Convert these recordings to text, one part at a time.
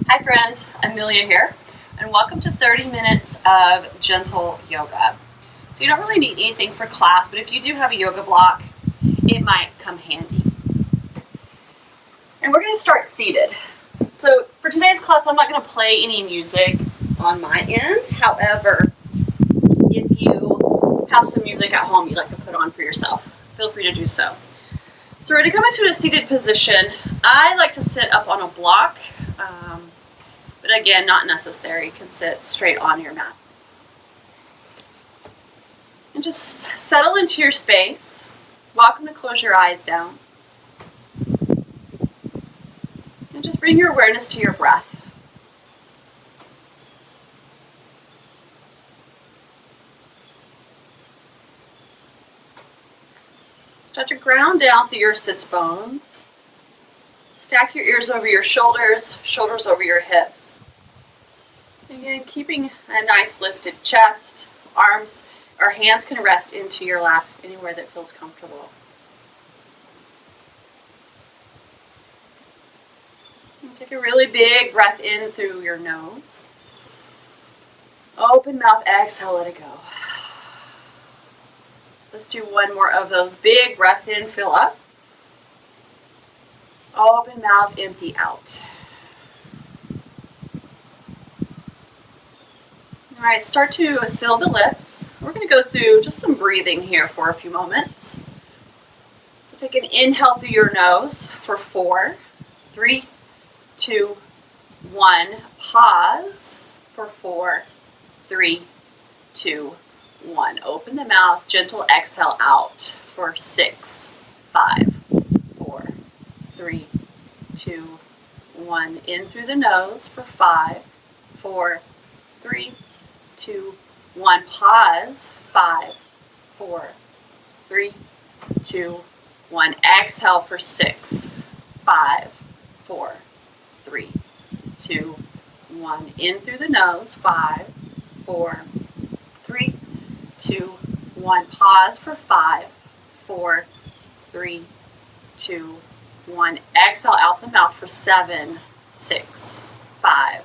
Hi friends, Amelia here, and welcome to 30 minutes of gentle yoga. So you don't really need anything for class, but if you do have a yoga block, it might come handy. And we're going to start seated. So for today's class, I'm not going to play any music on my end. However, if you have some music at home you'd like to put on for yourself, feel free to do so. So we're going to come into a seated position. I like to sit up on a block. But again, not necessary. You can sit straight on your mat. And just settle into your space. Welcome to close your eyes down. And just bring your awareness to your breath. Start to ground down through your sits bones. Stack your ears over your shoulders, shoulders over your hips. Again, keeping a nice lifted chest, arms or hands can rest into your lap anywhere that feels comfortable. And take a really big breath in through your nose. Open mouth, exhale, let it go. Let's do one more of those. Big breath in, fill up. Open mouth, empty out. All right, start to seal the lips. We're going to go through just some breathing here for a few moments. So take an inhale through your nose for 4, 3, 2, 1. Pause for 4, 3, 2, 1. Open the mouth, gentle exhale out for 6, 5, 4, 3, 2, 1. In through the nose for 5, 4, 3, 2, 1. Pause. 5, 4, 3, 2, 1. Exhale for 6, 5, 4, 3, 2, 1. In through the nose. 5, 4, 3, 2, 1. Pause for 5, 4, 3, 2, 1. Exhale out the mouth for 7, 6, 5,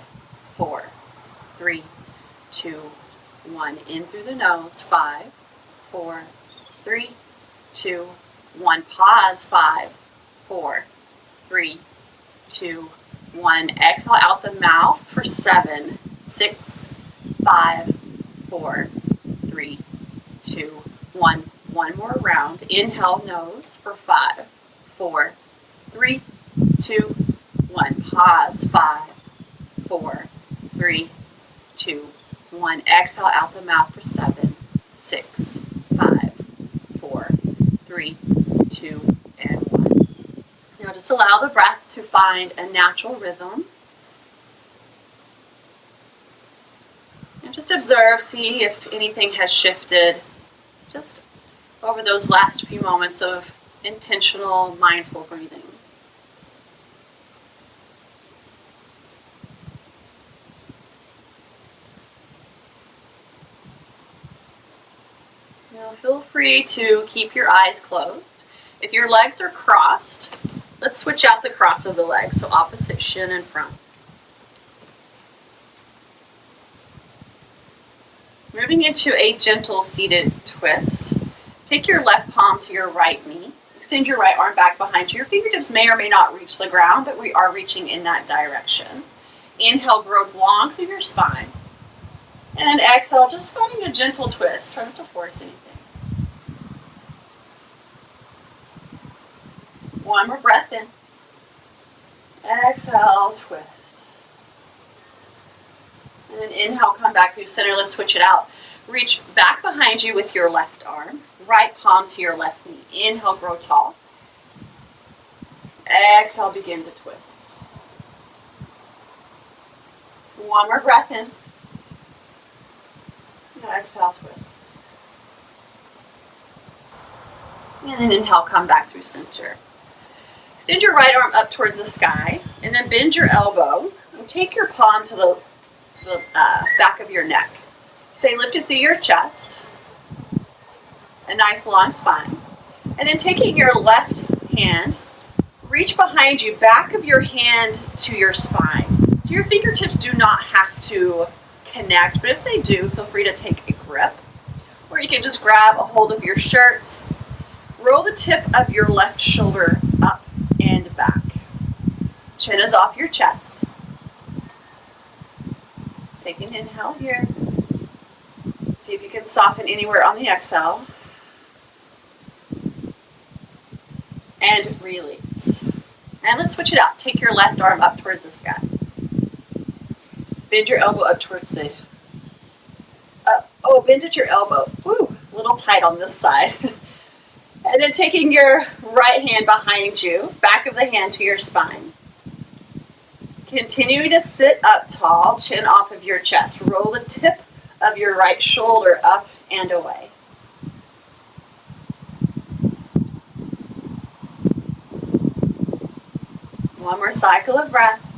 4, 3, 2, 1. In through the nose. 5, 4, 3, 2, 1. Pause. 5, 4, 3, 2, 1. Exhale out the mouth for 7, 6, 5, 4, 3, 2, 1. One more round. Inhale nose for 5, 4, 3, 2, 1. Pause. 5, 4, 3, 2, 1. Exhale out the mouth for 7, 6, 5, 4, 3, 2, and 1. Now just allow the breath to find a natural rhythm. And just observe, see if anything has shifted just over those last few moments of intentional, mindful breathing. Now feel free to keep your eyes closed. If your legs are crossed, let's switch out the cross of the legs, so opposite shin and front. Moving into a gentle seated twist. Take your left palm to your right knee. Extend your right arm back behind you. Your fingertips may or may not reach the ground, but we are reaching in that direction. Inhale, grow long through your spine. And then exhale, just finding a gentle twist. Try not to force anything. One more breath in. Exhale, twist. And then inhale, come back through center. Let's switch it out. Reach back behind you with your left arm. Right palm to your left knee. Inhale, grow tall. Exhale, begin to twist. One more breath in. Exhale, twist. And then inhale, come back through center. Extend your right arm up towards the sky, and then bend your elbow, and take your palm to the back of your neck. Stay lifted through your chest, a nice long spine. And then taking your left hand, reach behind you, back of your hand to your spine. So So your fingertips do not have to connect, but if they do, feel free to take a grip. Or you can just grab a hold of your shirt. Roll the tip of your left shoulder up and back. Chin is off your chest. Take an inhale here. See if you can soften anywhere on the exhale. And release. And let's switch it out. Take your left arm up towards the sky. Bend your elbow up towards the... bend at your elbow. Woo, a little tight on this side. And then taking your right hand behind you, back of the hand to your spine. Continue to sit up tall, chin off of your chest. Roll the tip of your right shoulder up and away. One more cycle of breath.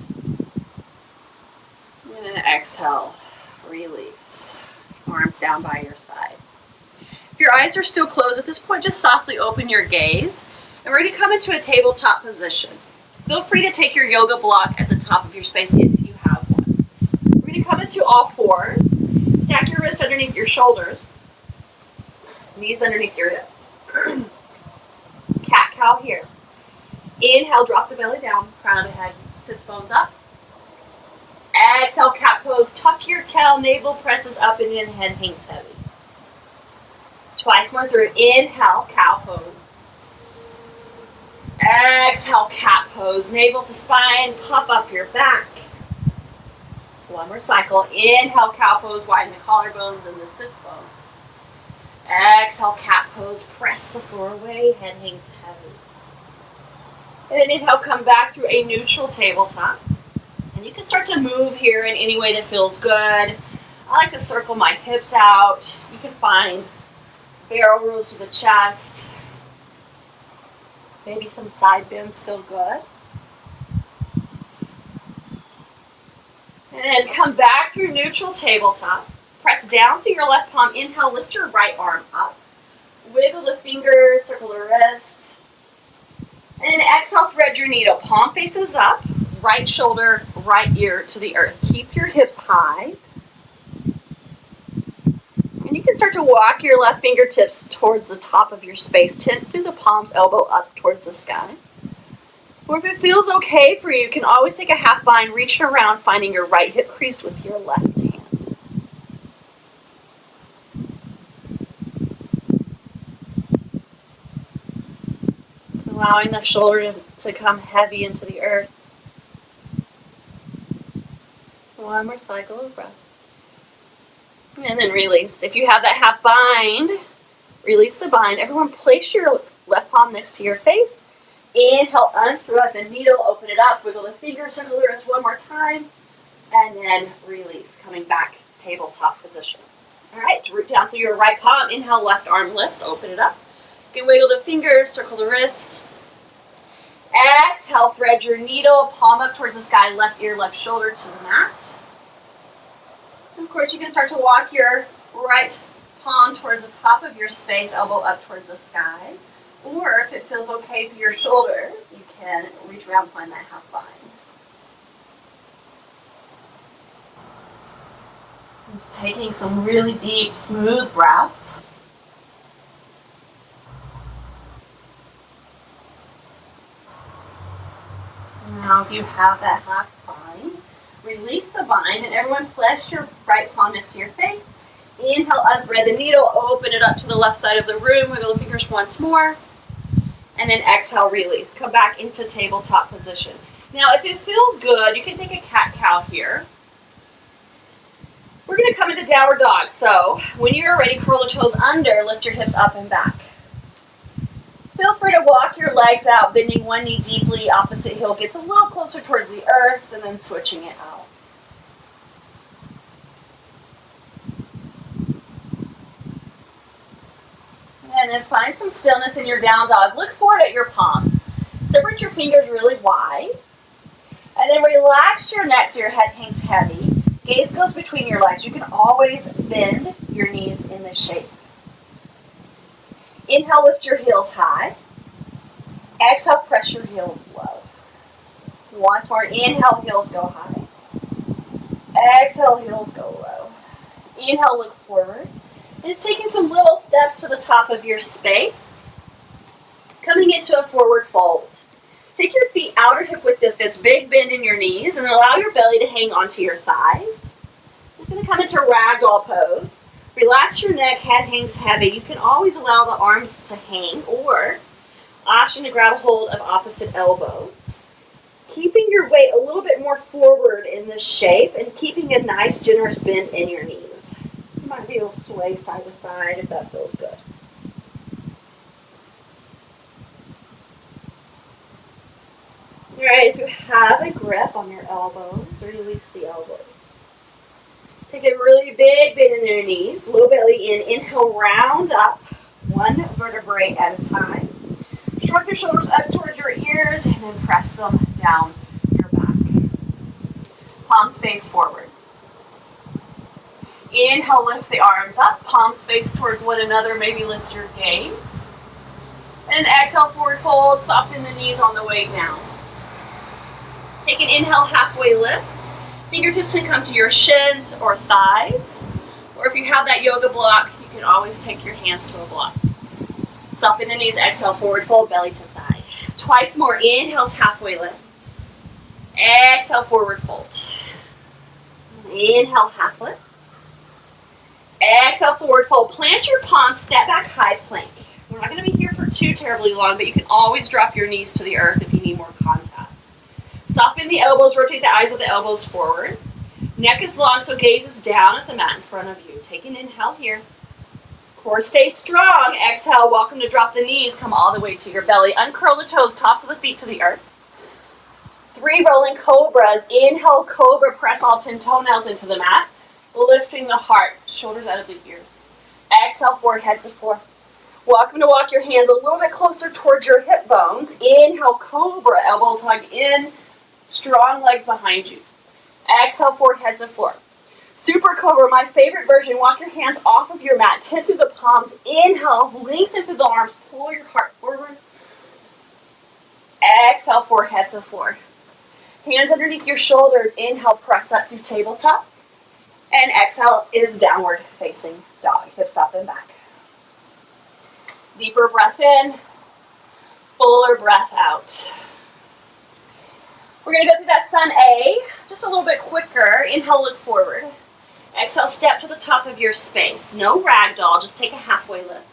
And then exhale, release. Arms down by your side. If your eyes are still closed at this point, just softly open your gaze. And we're going to come into a tabletop position. Feel free to take your yoga block at the top of your space if you have one. We're going to come into all fours. Stack your wrist underneath your shoulders. Knees underneath your hips. Cat-cow here. Inhale, drop the belly down. Crown of the head sits bones up. Exhale, cat pose. Tuck your tail, navel presses up, and then head hangs heavy. Twice more through. Inhale, cow pose. Exhale, cat pose. Navel to spine, puff up your back. One more cycle. Inhale, cow pose. Widen the collarbones and the sits bones. Exhale, cat pose. Press the floor away. Head hangs heavy. And then inhale, come back through a neutral tabletop. And you can start to move here in any way that feels good. I like to circle my hips out. You can find barrel rolls to the chest. Maybe some side bends feel good. And then come back through neutral tabletop. Press down through your left palm. Inhale, lift your right arm up. Wiggle the fingers, circle the wrist. And then exhale, thread your needle. Palm faces up. Right shoulder, right ear to the earth. Keep your hips high. And you can start to walk your left fingertips towards the top of your space. Tint through the palms, elbow up towards the sky. Or if it feels okay for you, you can always take a half bind, reaching around, finding your right hip crease with your left hand. Allowing the shoulder to come heavy into the earth. One more cycle of breath. And then release. If you have that half bind, release the bind. Everyone place your left palm next to your face. Inhale, unthread the needle, open it up, wiggle the fingers, circle the wrist one more time, and then release, coming back, tabletop position. All right, root down through your right palm. Inhale, left arm lifts, open it up. You can wiggle the fingers, circle the wrist. Exhale, thread your needle, palm up towards the sky, left ear, left shoulder to the mat. And of course, you can start to walk your right palm towards the top of your space, elbow up towards the sky. Or if it feels okay for your shoulders, you can reach around, find that half bind. Just taking some really deep, smooth breaths. Now if you have that half bind, release the bind, and everyone place your right palm next to your face. Inhale, unthread the needle, open it up to the left side of the room, wiggle the fingers once more, and then exhale, release. Come back into tabletop position. Now if it feels good, you can take a cat-cow here. We're going to come into downward dog, so when you're ready, curl the toes under, lift your hips up and back. Feel free to walk your legs out, bending one knee deeply, opposite heel gets a little closer towards the earth, and then switching it out. And then find some stillness in your down dog. Look forward at your palms. Separate your fingers really wide. And then relax your neck so your head hangs heavy. Gaze goes between your legs. You can always bend your knees in this shape. Inhale, lift your heels high. Exhale, press your heels low. Once more, inhale, heels go high. Exhale, heels go low. Inhale, look forward. And it's taking some little steps to the top of your space. Coming into a forward fold. Take your feet outer hip width distance, big bend in your knees, and allow your belly to hang onto your thighs. Just going to come into ragdoll pose. Relax your neck, head hangs heavy. You can always allow the arms to hang, or option to grab a hold of opposite elbows. Keeping your weight a little bit more forward in this shape and keeping a nice generous bend in your knees. You might be able to sway side to side if that feels good. All right, if you have a grip on your elbows, release the elbows. Take a really big bend in your knees, low belly in. Inhale, round up, one vertebrae at a time. Shrug your shoulders up towards your ears and then press them down your back. Palms face forward. Inhale, lift the arms up, palms face towards one another, maybe lift your gaze. And exhale, forward fold, soften the knees on the way down. Take an inhale, halfway lift. Fingertips can come to your shins or thighs. Or if you have that yoga block, you can always take your hands to a block. Soften the knees, exhale, forward fold, belly to thigh. Twice more, inhales, halfway lift. Exhale, forward fold. Inhale, half lift. Exhale, forward fold. Plant your palms, step back, high plank. We're not going to be here for too terribly long, but you can always drop your knees to the earth if you need more contact. Soften the elbows, rotate the eyes of the elbows forward. Neck is long, so gaze is down at the mat in front of you. Take an inhale here. Core stays strong. Exhale, welcome to drop the knees. Come all the way to your belly. Uncurl the toes, tops of the feet to the earth. 3 rolling cobras. Inhale, cobra, press all 10 toenails into the mat. Lifting the heart, shoulders out of the ears. Exhale, forward, head to floor. Welcome to walk your hands a little bit closer towards your hip bones. Inhale, cobra, elbows hug in. Strong legs behind you. Exhale, forward, head to floor. Super cobra, my favorite version. Walk your hands off of your mat. Tip through the palms. Inhale, lengthen through the arms. Pull your heart forward. Exhale, forward, head to floor. Hands underneath your shoulders. Inhale, press up through tabletop. And exhale is downward facing dog. Hips up and back. Deeper breath in. Fuller breath out. We're going to go through that sun A just a little bit quicker. Inhale, look forward. Exhale, step to the top of your space. No ragdoll, just take a halfway lift.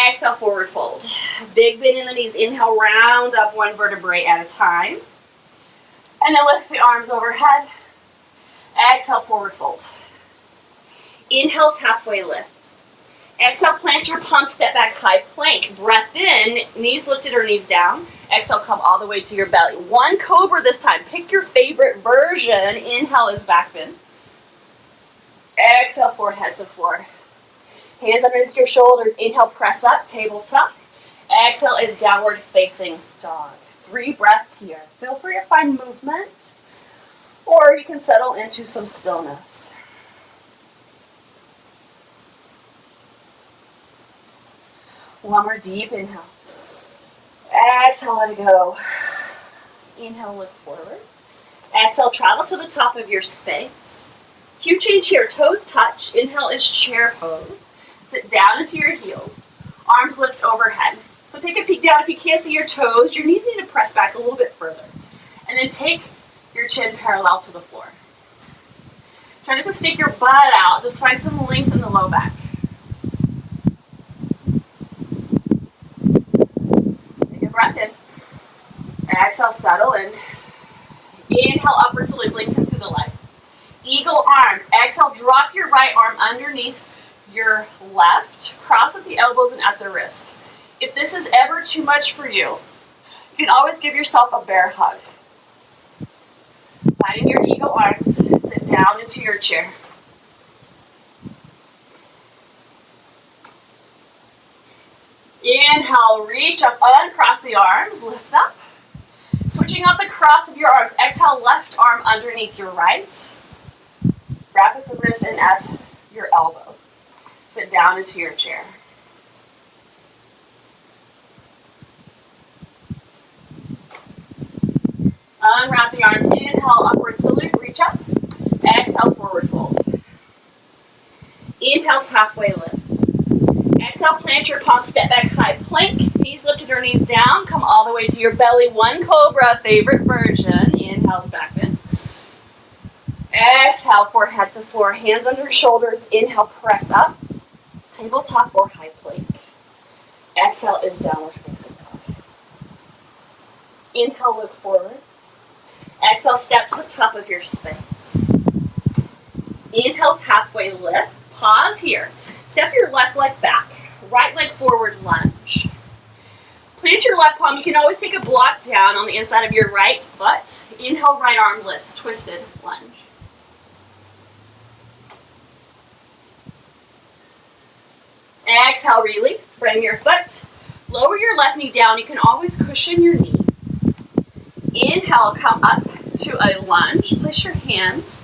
Exhale, forward fold. Big bend in the knees. Inhale, round up one vertebrae at a time. And then lift the arms overhead. Exhale, forward fold. Inhale's halfway lift. Exhale, plant your palms, step back, high plank. Breath in, knees lifted or knees down. Exhale, come all the way to your belly. 1 cobra this time. Pick your favorite version. Inhale is back bend. Exhale, forward, head to floor. Hands underneath your shoulders. Inhale, press up, tabletop. Exhale is downward facing dog. 3 breaths here. Feel free to find movement, or you can settle into some stillness. One more deep inhale. Exhale, let it go. Inhale, look forward. Exhale, travel to the top of your space. Cue change here. Toes touch. Inhale is chair pose. Sit down into your heels. Arms lift overhead. So take a peek down. If you can't see your toes, your knees need to press back a little bit further. And then take your chin parallel to the floor. Try not to stick your butt out. Just find some length in the low back. Breath in. Exhale, settle in. Inhale, upward slowly, lengthen through the legs. Eagle arms. Exhale, drop your right arm underneath your left. Cross at the elbows and at the wrist. If this is ever too much for you, you can always give yourself a bear hug. Finding your eagle arms, sit down into your chair. Inhale, reach up, uncross the arms, lift up. Switching up the cross of your arms. Exhale, left arm underneath your right. Wrap at the wrist and at your elbows. Sit down into your chair. Unwrap the arms. Inhale, upward salute, reach up. Exhale, forward fold. Inhale's halfway lift. Exhale, plant your palms, step back, high plank. Knees lifted or knees down. Come all the way to your belly. One cobra, favorite version. Inhale's back bend. Exhale, forehead to floor, hands under shoulders. Inhale, press up. Tabletop or high plank. Exhale is downward facing dog. Inhale, look forward. Exhale, step to the top of your space. Inhale's halfway lift. Pause here. Step your left leg back. Right leg forward lunge. Plant your left palm. You can always take a block down on the inside of your right foot. Inhale, right arm lifts, twisted lunge. Exhale, release. Frame your foot. Lower your left knee down. You can always cushion your knee. Inhale, come up to a lunge. Place your hands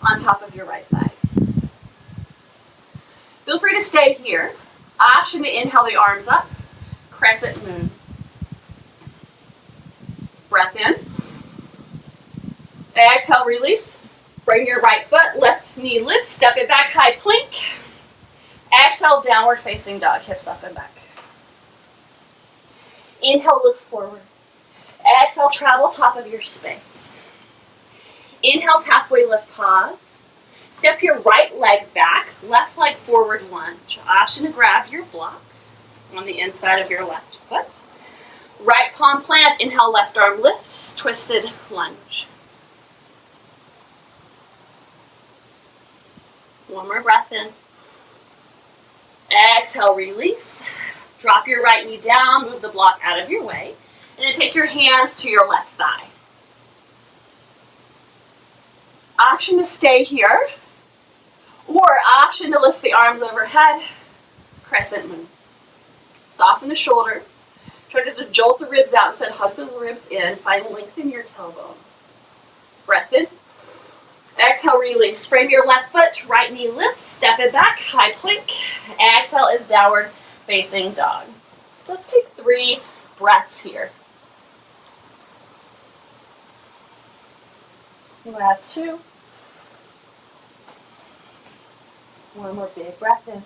on top of your right thigh. Feel free to stay here. Option to inhale the arms up. Crescent moon. Breath in. Exhale, release. Bring your right foot, left knee lifts, step it back, high plank. Exhale, downward facing dog, hips up and back. Inhale, look forward. Exhale, travel top of your space. Inhale's halfway lift, pause. Step your right leg back, left leg forward lunge. Option to grab your block on the inside of your left foot. Right palm plant, inhale, left arm lifts, twisted lunge. One more breath in. Exhale, release. Drop your right knee down, move the block out of your way, and then take your hands to your left thigh. Option to stay here, or option to lift the arms overhead, crescent moon. Soften the shoulders. Try to jolt the ribs out instead, hug the ribs in. Find length in your tailbone. Breath in. Exhale, release. Frame your left foot, right knee lifts, step it back, high plank. Exhale is downward facing dog. Let's take 3 breaths here. Last 2. One more big breath in.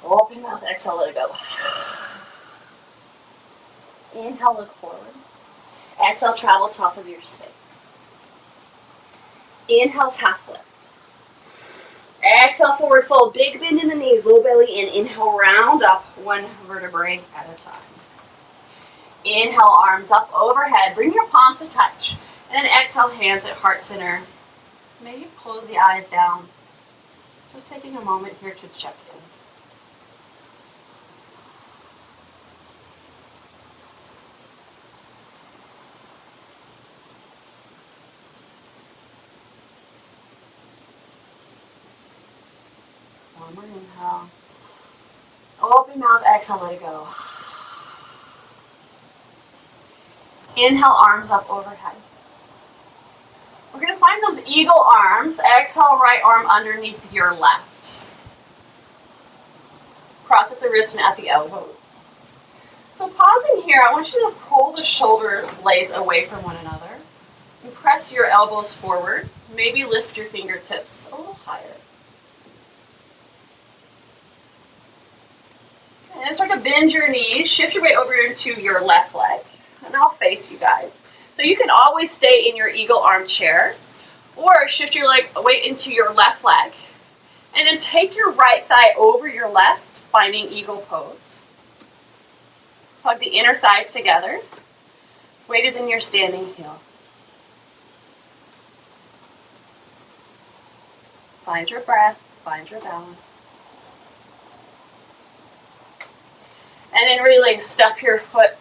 Open mouth, exhale, let it go. Inhale, look forward. Exhale, travel top of your space. Inhale's half lift. Exhale, forward fold. Big bend in the knees, low belly in. Inhale, round up 1 vertebrae at a time. Inhale, arms up overhead. Bring your palms to touch. And then exhale, hands at heart center. Maybe close the eyes down. Just taking a moment here to check in. One more inhale. Open mouth, exhale, let it go. Inhale, arms up overhead. We're going to find those eagle arms. Exhale, right arm underneath your left. Cross at the wrist and at the elbows. So pausing here, I want you to pull the shoulder blades away from one another. And press your elbows forward. Maybe lift your fingertips a little higher. And then start to bend your knees. Shift your weight over into your left leg. And I'll face you guys. So you can always stay in your eagle arm chair, or shift your weight into your left leg. And then take your right thigh over your left, finding eagle pose. Hug the inner thighs together. Weight is in your standing heel. Find your breath, find your balance. And then really step your foot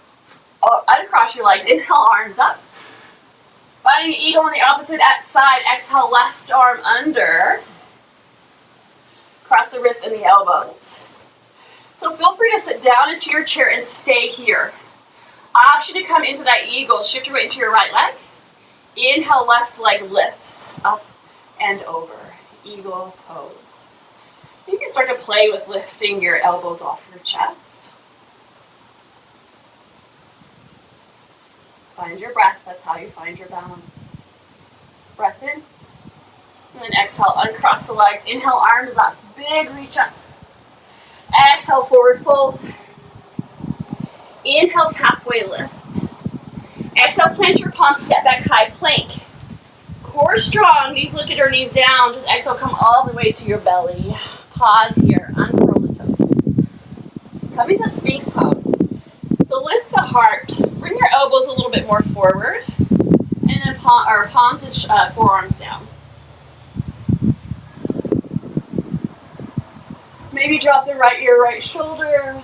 uncross your legs. Inhale, arms up. Finding eagle on the opposite side. Exhale, left arm under. Cross the wrist and the elbows. So feel free to sit down into your chair and stay here. Option to come into that eagle. Shift your weight into your right leg. Inhale, left leg lifts up and over. Eagle pose. You can start to play with lifting your elbows off your chest. Find your breath. That's how you find your balance. Breath in. And then exhale, uncross the legs. Inhale, arms up. Big reach up. Exhale, forward fold. Inhale's halfway lift. Exhale, plant your palms, step back, high plank. Core strong, knees lifted or knees down. Just exhale, come all the way to your belly. Pause here, uncurl the toes. Coming to Sphinx pose. So lift the heart. Bring your elbows a little bit more forward. And then palms and forearms down. Maybe drop the right ear, right shoulder.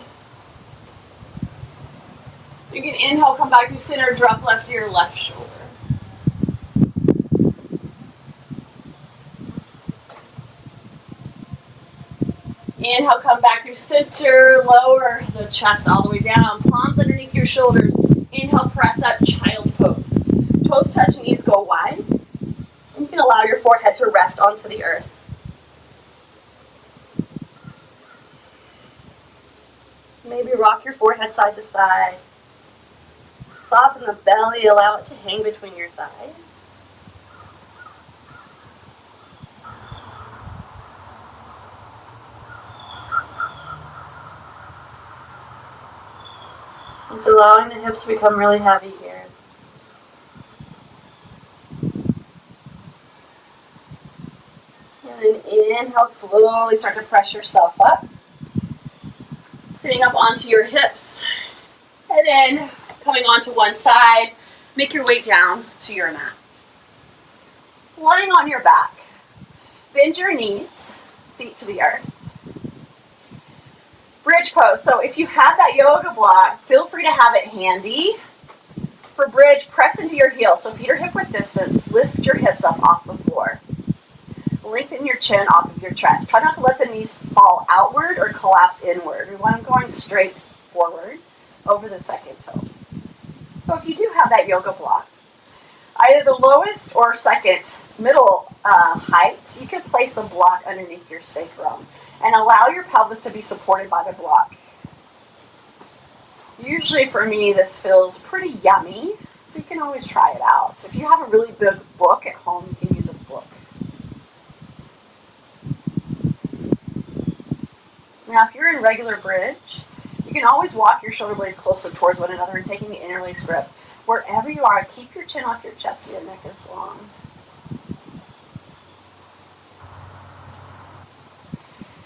You can inhale, come back to center, drop left ear, left shoulder. Inhale, come back through center, lower the chest all the way down. Palms underneath your shoulders. Inhale, press up, child's pose. Toes touch, knees go wide. And you can allow your forehead to rest onto the earth. Maybe rock your forehead side to side. Soften the belly, allow it to hang between your thighs. It's allowing the hips to become really heavy here. And then inhale, slowly start to press yourself up. Sitting up onto your hips. And then coming onto one side, make your way down to your mat. So lying on your back, bend your knees, feet to the earth. Bridge pose. So if you have that yoga block, feel free to have it handy. For bridge, press into your heels. So feet are hip width distance. Lift your hips up off the floor. Lengthen your chin off of your chest. Try not to let the knees fall outward or collapse inward. We want them going straight forward over the second toe. So if you do have that yoga block, either the lowest or second middle height, you can place the block underneath your sacrum and allow your pelvis to be supported by the block. Usually for me, this feels pretty yummy, so you can always try it out. So if you have a really big book at home, you can use a book. Now, if you're in regular bridge, you can always walk your shoulder blades closer towards one another and taking the interlace grip. Wherever you are, keep your chin off your chest so your neck is long.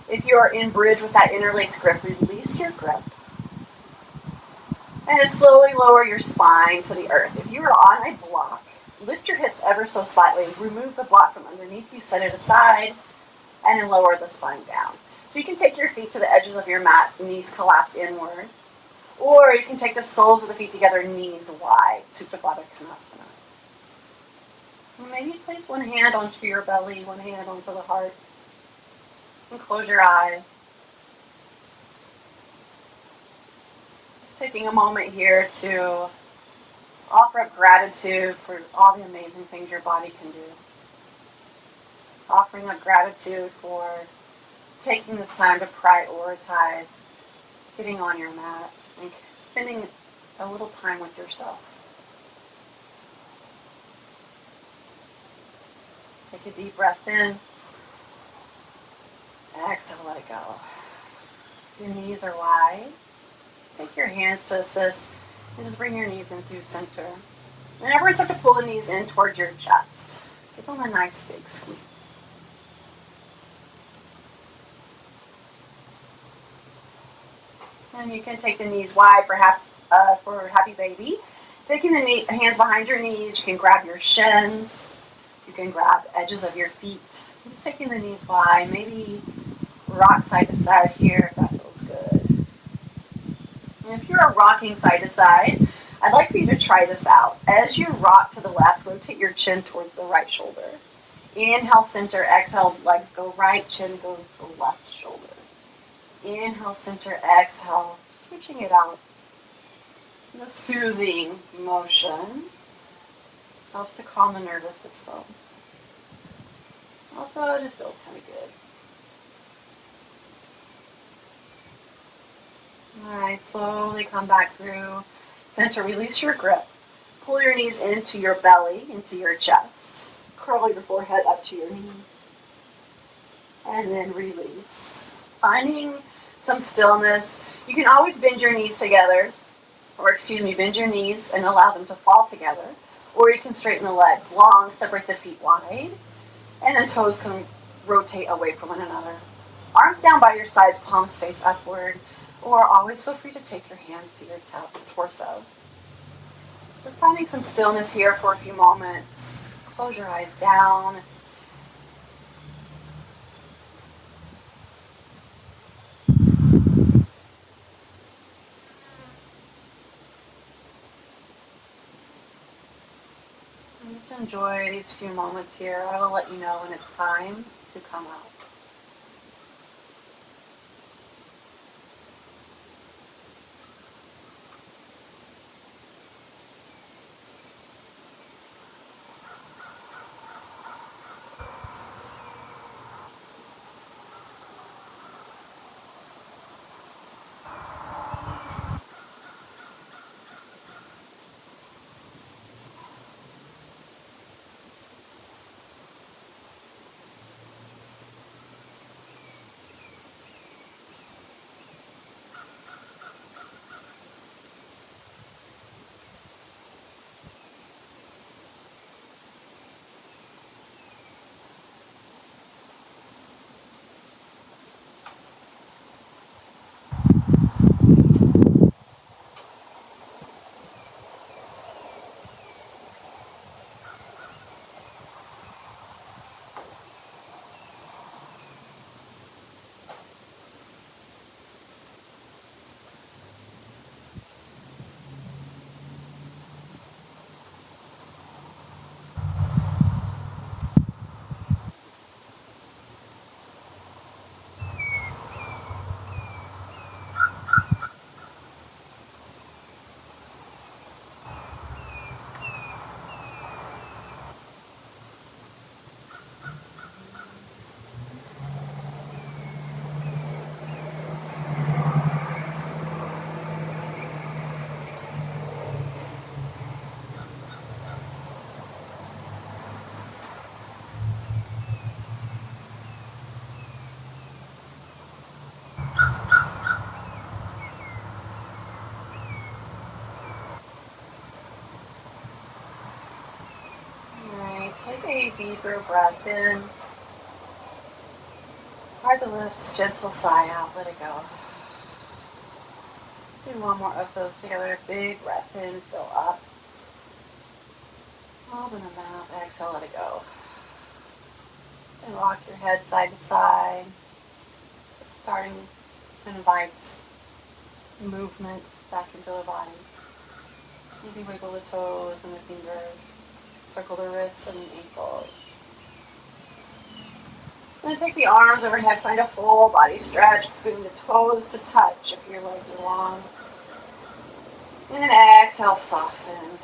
If you are in bridge with that interlace grip, release your grip. And then slowly lower your spine to the earth. If you are on a block, lift your hips ever so slightly. Remove the block from underneath you, set it aside, and then lower the spine down. So you can take your feet to the edges of your mat, knees collapse inward. Or you can take the soles of the feet together, knees wide, Supta Baddha Konasana. And maybe place one hand onto your belly, one hand onto the heart. And close your eyes. Just taking a moment here to offer up gratitude for all the amazing things your body can do. Offering up gratitude for taking this time to prioritize getting on your mat and spending a little time with yourself. Take a deep breath in. Exhale, let it go. Your knees are wide. Take your hands to assist and just bring your knees in through center. And everyone start to pull the knees in towards your chest. Give them a nice big squeeze. And you can take the knees wide for happy baby. Taking the hands behind your knees, you can grab your shins. You can grab the edges of your feet. Just taking the knees wide. Maybe rock side to side here if that feels good. And if you're rocking side to side, I'd like for you to try this out. As you rock to the left, rotate your chin towards the right shoulder. Inhale, center. Exhale, legs go right, chin goes to left shoulder. Inhale, center, exhale, switching it out. The soothing motion helps to calm the nervous system. Also, it just feels kind of good. Alright, slowly come back through. Center, release your grip. Pull your knees into your belly, into your chest. Curl your forehead up to your knees. And then release. Finding some stillness. You can always bend your knees together, bend your knees and allow them to fall together. Or you can straighten the legs long, separate the feet wide, and then toes can rotate away from one another. Arms down by your sides, palms face upward, or always feel free to take your hands to your torso. Just finding some stillness here for a few moments. Close your eyes down. And just enjoy these few moments here. I will let you know when it's time to come out. Take a deeper breath in. Hard to lift, gentle sigh out, let it go. Let's do one more of those together. Big breath in, fill up. Open the mouth, exhale, let it go. And rock your head side to side. Starting to invite movement back into the body. Maybe wiggle the toes and the fingers. Circle the wrists and the ankles. And then take the arms overhead, find a full body stretch, bring the toes to touch if your legs are long. And then exhale, soften.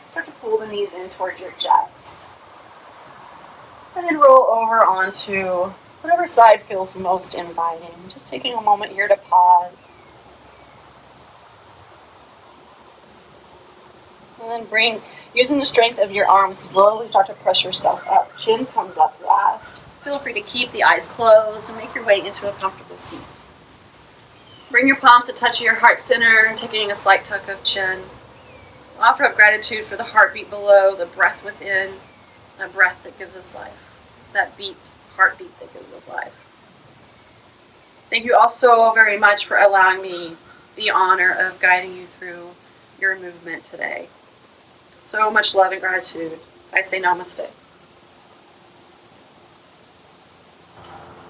Start to pull the knees in towards your chest. And then roll over onto whatever side feels most inviting. Just taking a moment here to pause. And then using the strength of your arms, slowly start to press yourself up. Chin comes up last. Feel free to keep the eyes closed and make your way into a comfortable seat. Bring your palms to touch your heart center, taking a slight tuck of chin. Offer up gratitude for the heartbeat below, the breath within, that breath that gives us life, that heartbeat that gives us life. Thank you all so very much for allowing me the honor of guiding you through your movement today. So much love and gratitude. I say namaste.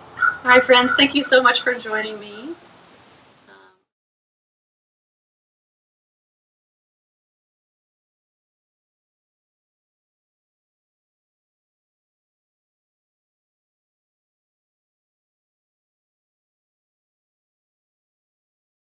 Hi friends, thank you so much for joining me.